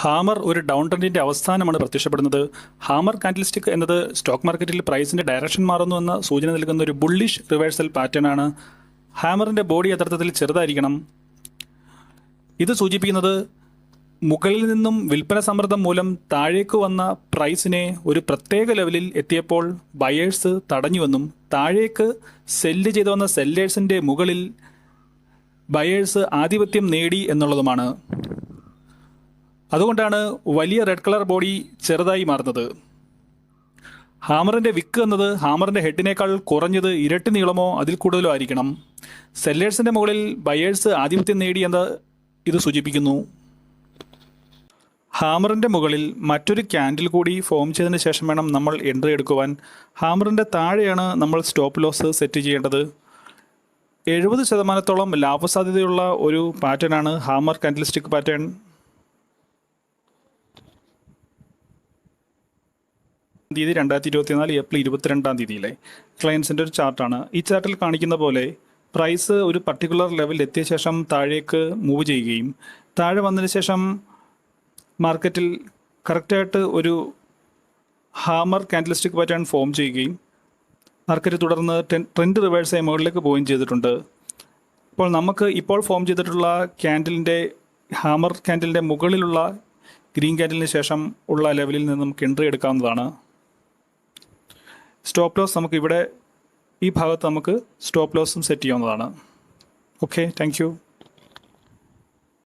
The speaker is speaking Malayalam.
ഹാമർ ഒരു ഡൗൺ ട്രെൻഡിൻ്റെ അവസാനമാണ് പ്രത്യക്ഷപ്പെടുന്നത്. ഹാമർ കാൻഡിൽസ്റ്റിക് എന്നത് സ്റ്റോക്ക് മാർക്കറ്റിൽ പ്രൈസിൻ്റെ ഡയറക്ഷൻ മാറുന്നുവെന്ന സൂചന നൽകുന്ന ഒരു ബുള്ളിഷ് റിവേഴ്സൽ പാറ്റേൺ ആണ്. ഹാമറിൻ്റെ ബോഡി യഥാർത്ഥത്തിൽ ചെറുതായിരിക്കണം. ഇത് സൂചിപ്പിക്കുന്നത് മുകളിൽ നിന്നും വിൽപ്പന സമ്മർദ്ദം മൂലം താഴേക്ക് വന്ന പ്രൈസിനെ ഒരു പ്രത്യേക ലെവലിൽ എത്തിയപ്പോൾ ബയേഴ്സ് തടഞ്ഞുവെന്നും താഴേക്ക് സെല്ല് ചെയ്തു വന്ന സെല്ലേഴ്സിൻ്റെ മുകളിൽ ബയേഴ്സ് ആധിപത്യം നേടി എന്നുള്ളതുമാണ്. അതുകൊണ്ടാണ് വലിയ റെഡ് കളർ ബോഡി ചെറുതായി മാറുന്നത്. ഹാമറിൻ്റെ വിക്ക് എന്നത് ഹാമറിൻ്റെ ഹെഡിനേക്കാൾ കുറഞ്ഞത് ഇരട്ടി നീളമോ അതിൽ കൂടുതലോ ആയിരിക്കണം. സെല്ലേഴ്സിൻ്റെ മുകളിൽ ബയേഴ്സ് ആധിപത്യം നേടി എന്ന് ഇത് സൂചിപ്പിക്കുന്നു. ഹാമറിൻ്റെ മുകളിൽ മറ്റൊരു ക്യാൻഡിൽ കൂടി ഫോം ചെയ്തതിന് ശേഷം വേണം നമ്മൾ എൻട്രി എടുക്കുവാൻ. ഹാമറിൻ്റെ താഴെയാണ് നമ്മൾ സ്റ്റോപ്പ് ലോസ് സെറ്റ് ചെയ്യേണ്ടത്. 70% ലാഭസാധ്യതയുള്ള ഒരു പാറ്റേൺ ആണ് ഹാമർ കാൻഡിൽസ്റ്റിക് പാറ്റേൺ. തീയതി 2024 ഏപ്രിൽ 22 ക്ലയൻസിൻ്റെ ഒരു ചാർട്ടാണ്. ഈ ചാർട്ടിൽ കാണിക്കുന്ന പോലെ പ്രൈസ് ഒരു പർട്ടിക്കുലർ ലെവൽ എത്തിയ ശേഷം താഴേക്ക് മൂവ് ചെയ്യുകയും താഴെ വന്നതിന് ശേഷം മാർക്കറ്റിൽ കറക്റ്റായിട്ട് ഒരു ഹാമർ കാൻഡിൽസ്റ്റിക് പാറ്റേൺ ഫോം ചെയ്യുകയും മാർക്കറ്റ് തുടർന്ന് ട്രെൻഡ് റിവേഴ്സായി മുകളിലേക്ക് പോവുകയും ചെയ്തിട്ടുണ്ട്. അപ്പോൾ നമുക്ക് ഇപ്പോൾ ഫോം ചെയ്തിട്ടുള്ള ക്യാൻഡിലിൻ്റെ ഹാമർ ക്യാൻഡിലിൻ്റെ മുകളിലുള്ള ഗ്രീൻ ക്യാൻഡിലിന് ശേഷം ഉള്ള ലെവലിൽ നിന്ന് നമുക്ക് എൻട്രി എടുക്കാവുന്നതാണ്. സ്റ്റോപ്പ് ലോസ് നമുക്ക് ഇവിടെ ഈ ഭാഗത്ത് നമുക്ക് സ്റ്റോപ്പ് ലോസും സെറ്റ് ചെയ്യാവുന്നതാണ്. Okay, thank you.